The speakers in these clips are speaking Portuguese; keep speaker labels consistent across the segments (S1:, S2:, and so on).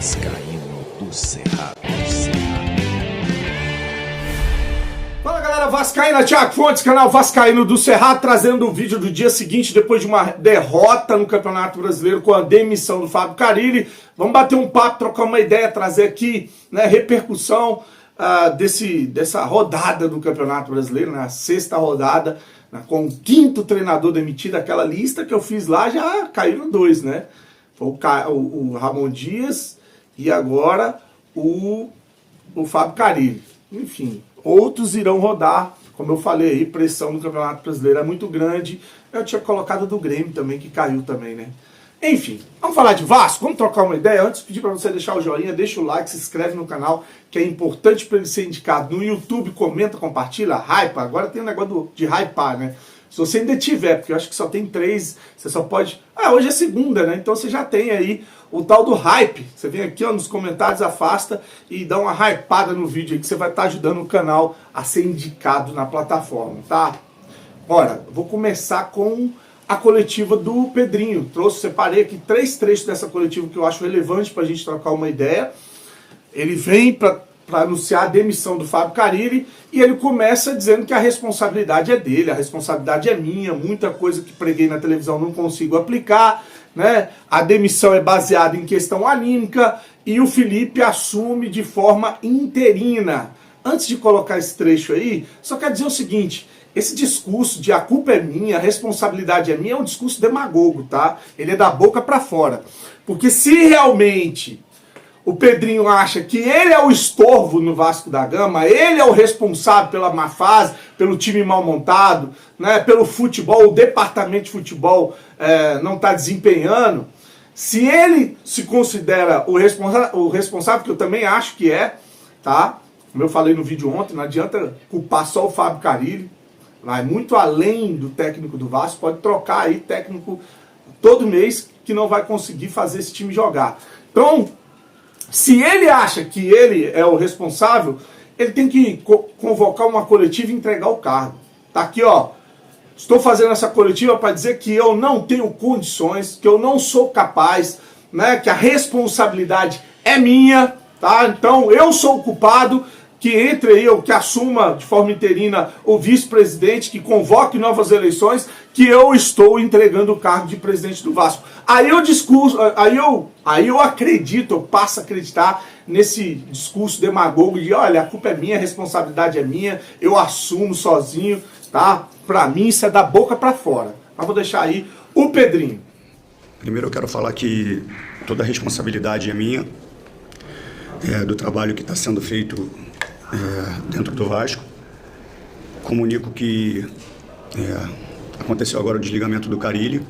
S1: Vascaíno do Cerrado.
S2: Fala galera, Vascaína, Thiago Fontes, canal Vascaíno do Cerrado, trazendo o vídeo do dia seguinte, depois de uma derrota no Campeonato Brasileiro com a demissão do Fábio Carille. Vamos bater um papo, trocar uma ideia, trazer aqui repercussão dessa rodada do Campeonato Brasileiro, a sexta rodada, com o quinto treinador demitido. Aquela lista que eu fiz lá já caíram dois, né? Foi o Ramon Dias e agora o Fábio Carille. Enfim, outros irão rodar, como eu falei aí, pressão no Campeonato Brasileiro é muito grande. Eu tinha colocado do Grêmio também, que caiu também, né? Enfim, vamos falar de Vasco, vamos trocar uma ideia. Antes, pedir para você deixar o joinha, deixa o like, se inscreve no canal, que é importante para ele ser indicado no YouTube, comenta, compartilha, hypa. Agora tem um negócio de hypar, né? Se você ainda tiver, porque eu acho que só tem 3, você só pode... hoje é segunda, né? Então você já tem aí o tal do hype. Você vem aqui nos comentários, afasta e dá uma hypada no vídeo aí, que você vai estar ajudando o canal a ser indicado na plataforma, tá? Ora, vou começar com a coletiva do Pedrinho. Separei aqui 3 trechos dessa coletiva que eu acho relevante para a gente trocar uma ideia. Ele vem para anunciar a demissão do Fábio Carille e ele começa dizendo que a responsabilidade é dele, a responsabilidade é minha, muita coisa que preguei na televisão não consigo aplicar, né? A demissão é baseada em questão anímica e o Felipe assume de forma interina. Antes de colocar esse trecho aí, só quero dizer o seguinte: esse discurso de a culpa é minha, a responsabilidade é minha, é um discurso demagogo, tá? Ele é da boca para fora. Porque se realmente o Pedrinho acha que ele é o estorvo no Vasco da Gama, ele é o responsável pela má fase, pelo time mal montado, né, pelo futebol, o departamento de futebol não está desempenhando, se ele se considera o responsável, que eu também acho que é, tá? Como eu falei no vídeo ontem, não adianta culpar só o Fábio Carille, vai muito além do técnico do Vasco, pode trocar aí técnico todo mês que não vai conseguir fazer esse time jogar. Então, se ele acha que ele é o responsável, ele tem que convocar uma coletiva e entregar o cargo. Tá aqui, ó. Estou fazendo essa coletiva para dizer que eu não tenho condições, que eu não sou capaz, né? Que a responsabilidade é minha, tá? Então eu sou o culpado. Que entre aí, ou que assuma de forma interina o vice-presidente, que convoque novas eleições, que eu estou entregando o cargo de presidente do Vasco. Aí eu acredito, eu passo a acreditar nesse discurso demagogo de, olha, a culpa é minha, a responsabilidade é minha, eu assumo sozinho, tá? Pra mim isso é da boca pra fora. Mas vou deixar aí o Pedrinho.
S3: Primeiro eu quero falar que toda a responsabilidade é minha, do trabalho que está sendo feito dentro do Vasco. Comunico que aconteceu agora o desligamento do Carille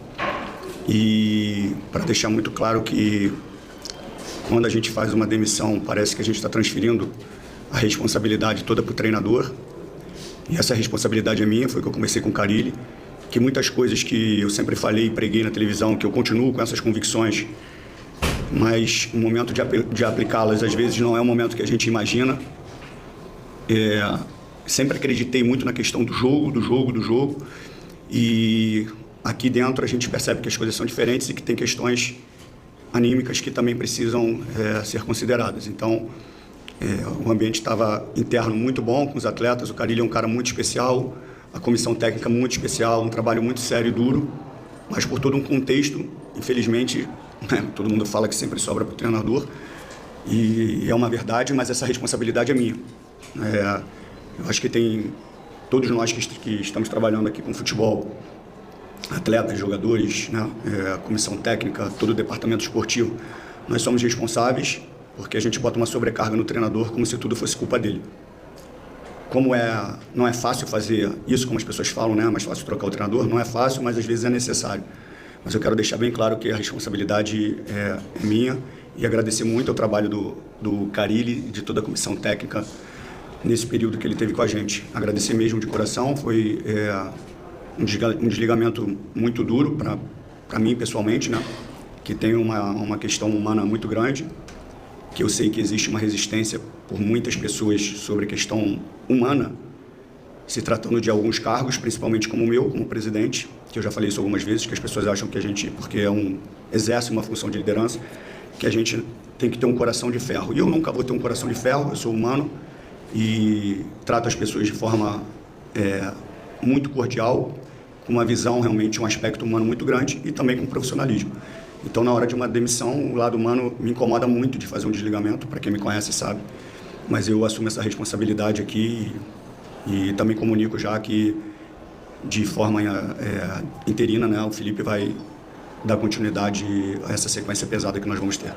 S3: e para deixar muito claro que quando a gente faz uma demissão parece que a gente está transferindo a responsabilidade toda para o treinador, e essa responsabilidade é minha. Foi que eu conversei com o Carille, que muitas coisas que eu sempre falei e preguei na televisão, que eu continuo com essas convicções, mas o momento de aplicá-las às vezes não é o momento que a gente imagina. Sempre acreditei muito na questão do jogo, e aqui dentro a gente percebe que as coisas são diferentes e que tem questões anímicas que também precisam ser consideradas. Então, o ambiente estava interno muito bom com os atletas, o Carille é um cara muito especial, a comissão técnica muito especial, um trabalho muito sério e duro, mas por todo um contexto, infelizmente, todo mundo fala que sempre sobra para o treinador, e é uma verdade, mas essa responsabilidade é minha. Eu acho que tem todos nós que estamos trabalhando aqui com futebol, atletas, jogadores, a comissão técnica, todo o departamento esportivo, nós somos responsáveis porque a gente bota uma sobrecarga no treinador como se tudo fosse culpa dele. Não é fácil fazer isso, como as pessoas falam, né? É mais fácil trocar o treinador, não é fácil, mas às vezes é necessário. Mas eu quero deixar bem claro que a responsabilidade é minha e agradecer muito ao trabalho do Carille e de toda a comissão técnica nesse período que ele teve com a gente. Agradecer mesmo de coração, foi um desligamento muito duro para mim pessoalmente, né? Que tem uma questão humana muito grande, que eu sei que existe uma resistência por muitas pessoas sobre a questão humana, se tratando de alguns cargos, principalmente como o meu, como presidente, que eu já falei isso algumas vezes, que as pessoas acham que a gente, porque exerce uma função de liderança, que a gente tem que ter um coração de ferro. E eu nunca vou ter um coração de ferro, eu sou humano e trato as pessoas de forma muito cordial, com uma visão realmente, um aspecto humano muito grande e também com profissionalismo. Então, na hora de uma demissão, o lado humano me incomoda muito de fazer um desligamento, para quem me conhece sabe, mas eu assumo essa responsabilidade aqui e também comunico já que, de forma interina, né, o Felipe vai dar continuidade a essa sequência pesada que nós vamos ter.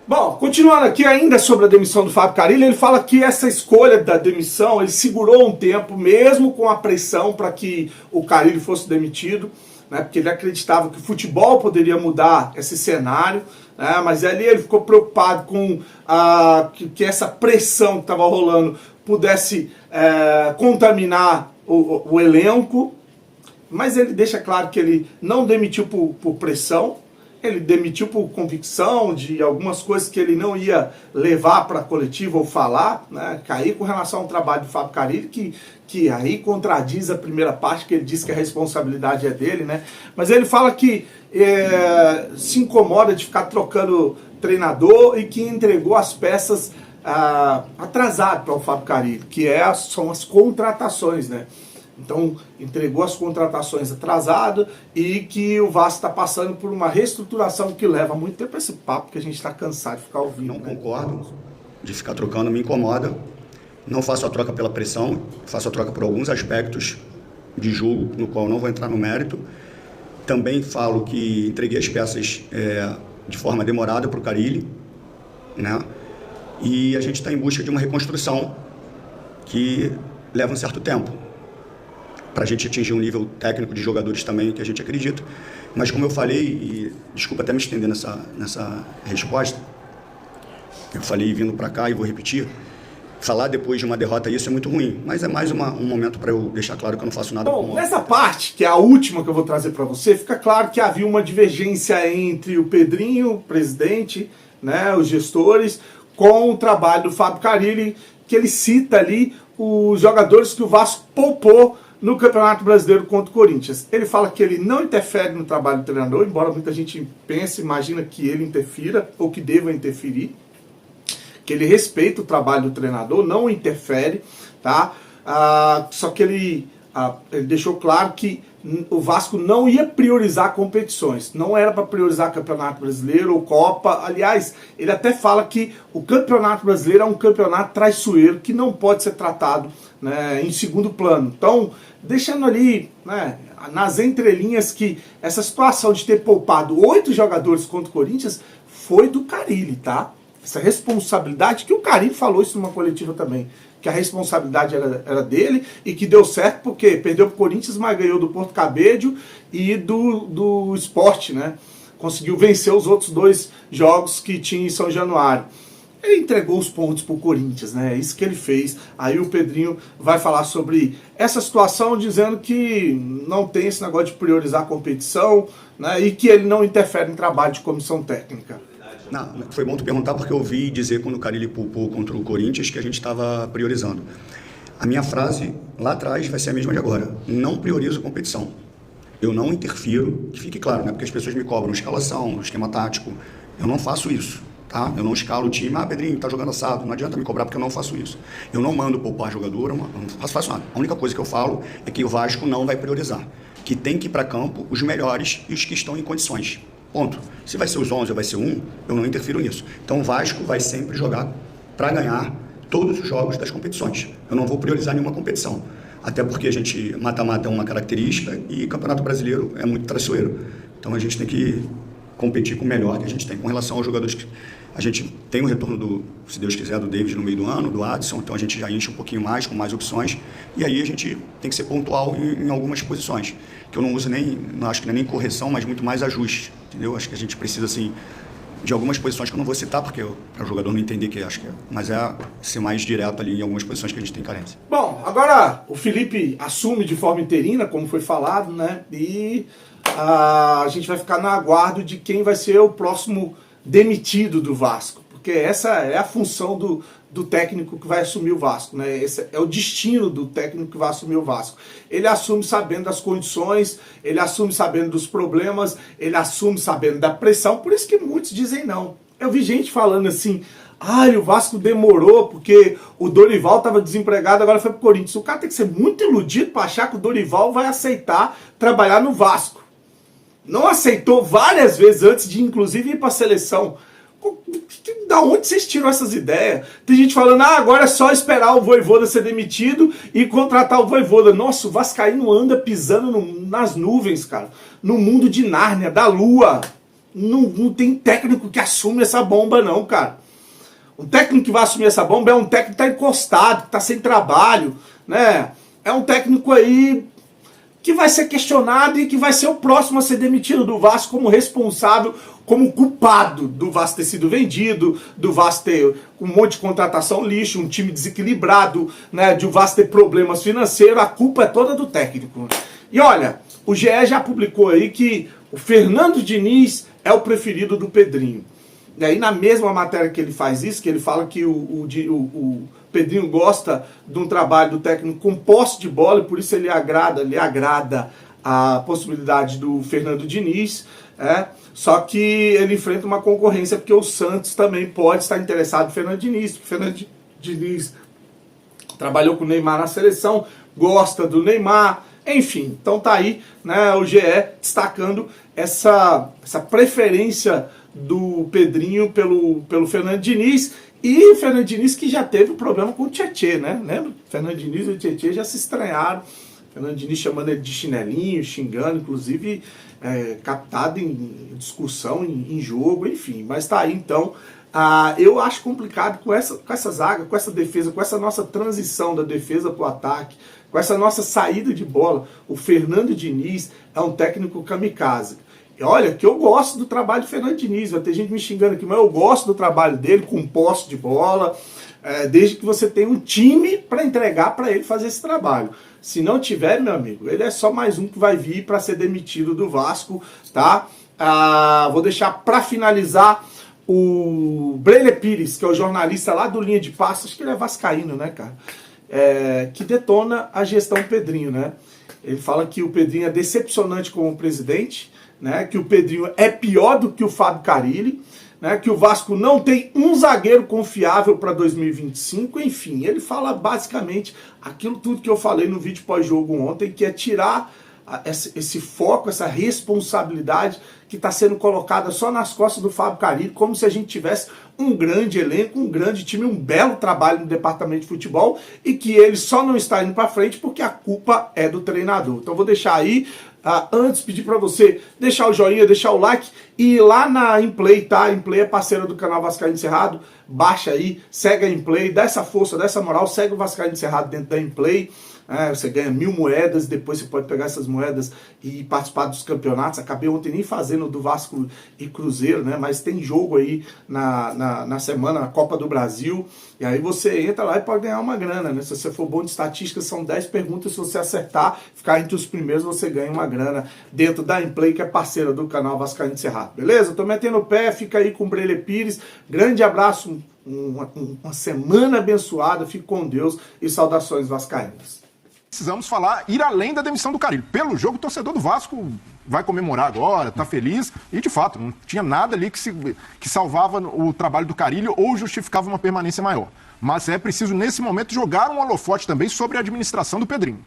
S2: Bom, continuando aqui ainda sobre a demissão do Fábio Carille, ele fala que essa escolha da demissão, ele segurou um tempo, mesmo com a pressão para que o Carille fosse demitido, né, porque ele acreditava que o futebol poderia mudar esse cenário, né, mas ali ele ficou preocupado com que essa pressão que estava rolando pudesse contaminar o elenco, mas ele deixa claro que ele não demitiu por pressão, ele demitiu por convicção de algumas coisas que ele não ia levar para a coletiva ou falar, né? Aí com relação ao trabalho do Fábio Carille, que aí contradiz a primeira parte, que ele diz que a responsabilidade é dele, né? Mas ele fala que se incomoda de ficar trocando treinador e que entregou as peças atrasado para o Fábio Carille, que são as contratações, né? Então, entregou as contratações atrasadas e que o Vasco está passando por uma reestruturação que leva muito tempo esse papo que a gente está cansado de ficar ouvindo.
S3: Não concordo de ficar trocando, me incomoda. Não faço a troca pela pressão, faço a troca por alguns aspectos de jogo, no qual não vou entrar no mérito. Também falo que entreguei as peças de forma demorada para o Carille, né? E a gente está em busca de uma reconstrução que leva um certo tempo, para a gente atingir um nível técnico de jogadores também que a gente acredita. Mas como eu falei, e desculpa até me estender nessa resposta, eu falei vindo para cá e vou repetir, falar depois de uma derrota isso é muito ruim, mas é mais um momento para eu deixar claro que eu não faço nada.
S2: Bom, nessa parte, que é a última que eu vou trazer para você, fica claro que havia uma divergência entre o Pedrinho, o presidente, né, os gestores, com o trabalho do Fábio Carille, que ele cita ali os jogadores que o Vasco poupou no Campeonato Brasileiro contra o Corinthians. Ele fala que ele não interfere no trabalho do treinador, embora muita gente pense, imagina que ele interfira, ou que deva interferir, que ele respeita o trabalho do treinador, não interfere, tá? Só que ele deixou claro que o Vasco não ia priorizar competições, não era para priorizar Campeonato Brasileiro ou Copa. Aliás, ele até fala que o Campeonato Brasileiro é um campeonato traiçoeiro que não pode ser tratado, né, em segundo plano. Então, deixando ali, né, nas entrelinhas, que essa situação de ter poupado 8 jogadores contra o Corinthians foi do Carille, tá? Essa responsabilidade, que o Carille falou isso numa coletiva também, que a responsabilidade era dele e que deu certo porque perdeu pro Corinthians, mas ganhou do Porto Cabedelo e do Sport, né? Conseguiu vencer os outros 2 jogos que tinha em São Januário. Ele entregou os pontos pro Corinthians, né? É isso que ele fez. Aí o Pedrinho vai falar sobre essa situação, dizendo que não tem esse negócio de priorizar a competição, né? E que ele não interfere em trabalho de comissão técnica.
S3: Não, foi bom tu perguntar, porque eu ouvi dizer quando o Carille poupou contra o Corinthians que a gente estava priorizando. A minha frase lá atrás vai ser a mesma de agora. Não priorizo competição. Eu não interfiro, que fique claro, né? Porque as pessoas me cobram escalação, esquema tático. Eu não faço isso, tá? Eu não escalo o time. Pedrinho, tá jogando assado. Não adianta me cobrar porque eu não faço isso. Eu não mando poupar jogador, eu não faço nada. A única coisa que eu falo é que o Vasco não vai priorizar. Que tem que ir para campo os melhores e os que estão em condições. Ponto. Se vai ser os 11 ou vai ser 1, eu não interfiro nisso. Então o Vasco vai sempre jogar para ganhar todos os jogos das competições. Eu não vou priorizar nenhuma competição. Até porque a gente, mata-mata é uma característica e Campeonato Brasileiro é muito traiçoeiro. Então a gente tem que competir com o melhor que a gente tem. Com relação aos jogadores que a gente tem o retorno se Deus quiser, do David no meio do ano, do Adson, então a gente já enche um pouquinho mais, com mais opções, e aí a gente tem que ser pontual em algumas posições, que eu não uso não acho que nem correção, mas muito mais ajuste, entendeu? Acho que a gente precisa, assim, de algumas posições que eu não vou citar, porque para o jogador não entender que acho que mas ser mais direto ali em algumas posições que a gente tem carência.
S2: Bom, agora o Felipe assume de forma interina, como foi falado, né? E a gente vai ficar no aguardo de quem vai ser o próximo demitido do Vasco, porque essa é a função do técnico que vai assumir o Vasco, né? Esse é o destino do técnico que vai assumir o Vasco. Ele assume sabendo das condições, ele assume sabendo dos problemas, ele assume sabendo da pressão, por isso que muitos dizem não. Eu vi gente falando assim, o Vasco demorou porque o Dorival estava desempregado, agora foi pro Corinthians. O cara tem que ser muito iludido para achar que o Dorival vai aceitar trabalhar no Vasco. Não aceitou várias vezes antes de, inclusive, ir para a seleção. Da onde vocês tiram essas ideias? Tem gente falando, agora é só esperar o Vojvoda ser demitido e contratar o Vojvoda. Nossa, o vascaíno anda pisando nas nuvens, cara. No mundo de Nárnia, da Lua. Não tem técnico que assume essa bomba, não, cara. O técnico que vai assumir essa bomba é um técnico que está encostado, que está sem trabalho, né? É um técnico aí que vai ser questionado e que vai ser o próximo a ser demitido do Vasco como responsável, como culpado do Vasco ter sido vendido, do Vasco ter um monte de contratação lixo, um time desequilibrado, né, de o Vasco ter problemas financeiros. A culpa é toda do técnico. E olha, o GE já publicou aí que o Fernando Diniz é o preferido do Pedrinho. E aí na mesma matéria que ele faz isso, que ele fala que o Pedrinho gosta de um trabalho do técnico com posse de bola, e por isso lhe agrada a possibilidade do Fernando Diniz, só que ele enfrenta uma concorrência porque o Santos também pode estar interessado em Fernando Diniz, porque Fernando Diniz trabalhou com o Neymar na seleção, gosta do Neymar, enfim, então tá aí, né, o GE destacando essa preferência do Pedrinho pelo Fernando Diniz, e o Fernando Diniz que já teve problema com o Tietê, né? Lembra? O Fernando Diniz e o Tietê já se estranharam. O Fernando Diniz chamando ele de chinelinho, xingando, inclusive captado em discussão, em jogo, enfim. Mas tá aí então. Eu acho complicado com essa zaga, com essa defesa, com essa nossa transição da defesa para o ataque, com essa nossa saída de bola. O Fernando Diniz é um técnico kamikaze. E olha, que eu gosto do trabalho do Fernando Diniz, vai ter gente me xingando aqui, mas eu gosto do trabalho dele com posse de bola, desde que você tenha um time para entregar para ele fazer esse trabalho. Se não tiver, meu amigo, ele é só mais um que vai vir para ser demitido do Vasco, tá? Vou deixar para finalizar o Breler Pires, que é o jornalista lá do Linha de Passe, acho que ele é vascaíno, né, cara? Que detona a gestão Pedrinho, né? Ele fala que o Pedrinho é decepcionante como presidente, né, que o Pedrinho é pior do que o Fábio Carille, né, que o Vasco não tem um zagueiro confiável para 2025, enfim, ele fala basicamente aquilo tudo que eu falei no vídeo pós-jogo ontem, que é tirar esse foco, essa responsabilidade que está sendo colocada só nas costas do Fábio Carille, como se a gente tivesse um grande elenco, um grande time, um belo trabalho no departamento de futebol e que ele só não está indo para frente porque a culpa é do treinador. Então vou deixar aí, antes pedir para você deixar o joinha, deixar o like e ir lá na Implay, tá? A Implay é parceira do canal Vascaíno Cerrado, baixa aí, segue a Implay, dá essa força, dá essa moral, segue o Vascaíno Cerrado dentro da Implay. Você ganha 1000 moedas, depois você pode pegar essas moedas e participar dos campeonatos. Acabei ontem nem fazendo do Vasco e Cruzeiro, né? Mas tem jogo aí na semana, na Copa do Brasil. E aí você entra lá e pode ganhar uma grana, né? Se você for bom de estatística, são 10 perguntas. Se você acertar, ficar entre os primeiros, você ganha uma grana dentro da Implay, que é parceira do canal Vascaíno Cerrado. Beleza? Tô metendo o pé, fica aí com o Breler Pires. Grande abraço, uma semana abençoada. Fique com Deus e saudações vascaínas.
S4: Precisamos ir além da demissão do Carille. Pelo jogo, o torcedor do Vasco vai comemorar agora, tá feliz. E, de fato, não tinha nada ali que salvava o trabalho do Carille ou justificava uma permanência maior. Mas é preciso, nesse momento, jogar um holofote também sobre a administração do Pedrinho.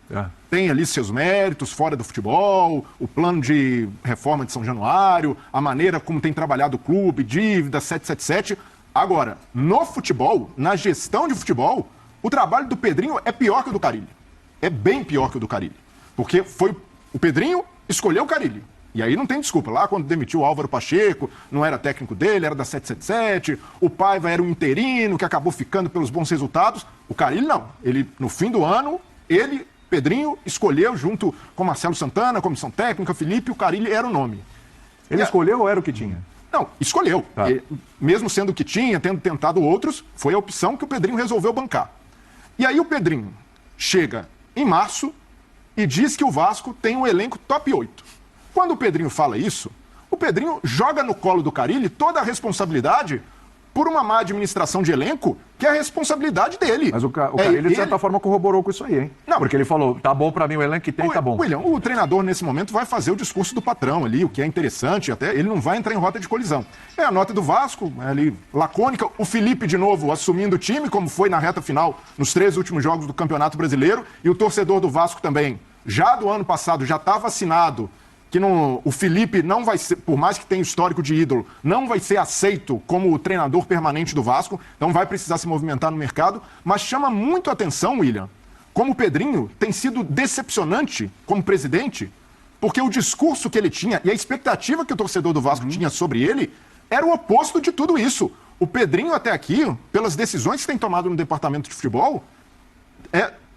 S4: Tem ali seus méritos fora do futebol, o plano de reforma de São Januário, a maneira como tem trabalhado o clube, dívida, 777. Agora, no futebol, na gestão de futebol, o trabalho do Pedrinho é pior que o do Carille. É bem pior que o do Carille. Porque foi o Pedrinho escolheu o Carille. E aí não tem desculpa. Lá quando demitiu o Álvaro Pacheco, não era técnico dele, era da 777. O Paiva era um interino que acabou ficando pelos bons resultados. O Carille não. Ele, no fim do ano, Pedrinho, escolheu junto com Marcelo Santana, comissão técnica, Felipe, o Carille era o nome.
S5: Ele escolheu ou era o que tinha?
S4: Não, escolheu.
S5: Tá.
S4: Mesmo sendo o que tinha, tendo tentado outros, foi a opção que o Pedrinho resolveu bancar. E aí o Pedrinho chega em março e diz que o Vasco tem um elenco top 8. Quando o Pedrinho fala isso, o Pedrinho joga no colo do Carille toda a responsabilidade por uma má administração de elenco, que é a responsabilidade dele.
S5: Mas o Carille, de certa forma, corroborou com isso aí, hein?
S4: Não.
S5: Porque ele falou, tá bom pra mim o elenco que tem, tá bom.
S4: William, o treinador, nesse momento, vai fazer o discurso do patrão ali, o que é interessante, até ele não vai entrar em rota de colisão. É a nota do Vasco, ali, lacônica. O Felipe, de novo, assumindo o time, como foi na reta final, nos 3 últimos jogos do Campeonato Brasileiro. E o torcedor do Vasco também, já do ano passado, já está vacinado, que o Felipe não vai ser, por mais que tenha histórico de ídolo, não vai ser aceito como o treinador permanente do Vasco, então vai precisar se movimentar no mercado, mas chama muito a atenção, William, como o Pedrinho tem sido decepcionante como presidente, porque o discurso que ele tinha e a expectativa que o torcedor do Vasco tinha sobre ele era o oposto de tudo isso. O Pedrinho até aqui, pelas decisões que tem tomado no departamento de futebol,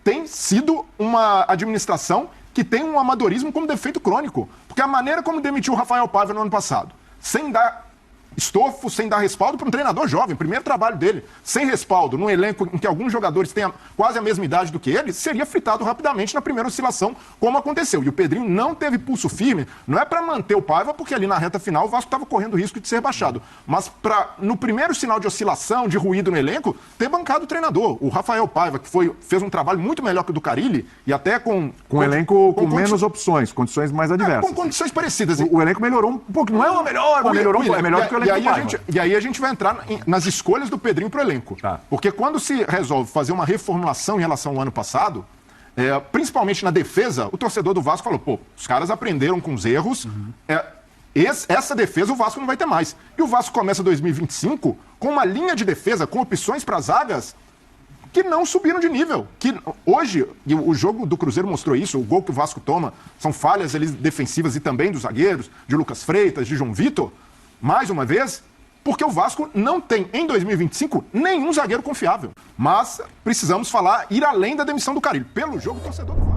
S4: tem sido uma administração que tem um amadorismo como defeito crônico. Porque a maneira como demitiu o Rafael Paiva no ano passado, sem dar estofo, sem dar respaldo para um treinador jovem, primeiro trabalho dele, sem respaldo, num elenco em que alguns jogadores têm quase a mesma idade do que ele, seria fritado rapidamente na primeira oscilação, como aconteceu. E o Pedrinho não teve pulso firme, não é para manter o Paiva, porque ali na reta final o Vasco estava correndo o risco de ser rebaixado, mas para, no primeiro sinal de oscilação, de ruído no elenco, ter bancado o treinador. O Rafael Paiva, que fez um trabalho muito melhor que o do Carille, e até com
S5: um elenco com menos opções, condições mais adversas.
S4: Com condições parecidas.
S5: O elenco melhorou um pouco, não é o melhor, mas melhorou um pouco, é melhor do que o elenco do Paiva.
S4: E aí a gente vai entrar nas escolhas do Pedrinho pro elenco.
S5: Tá.
S4: Porque quando se resolve fazer uma reformulação em relação ao ano passado, principalmente na defesa, o torcedor do Vasco falou, pô, os caras aprenderam com os erros, essa defesa o Vasco não vai ter mais. E o Vasco começa 2025 com uma linha de defesa, com opções para zagas que não subiram de nível. Que hoje, e o jogo do Cruzeiro mostrou isso, o gol que o Vasco toma são falhas ali defensivas e também dos zagueiros, de Lucas Freitas, de João Vitor, mais uma vez, porque o Vasco não tem, em 2025, nenhum zagueiro confiável. Mas precisamos ir além da demissão do Carille. Pelo jogo, o torcedor do Vasco.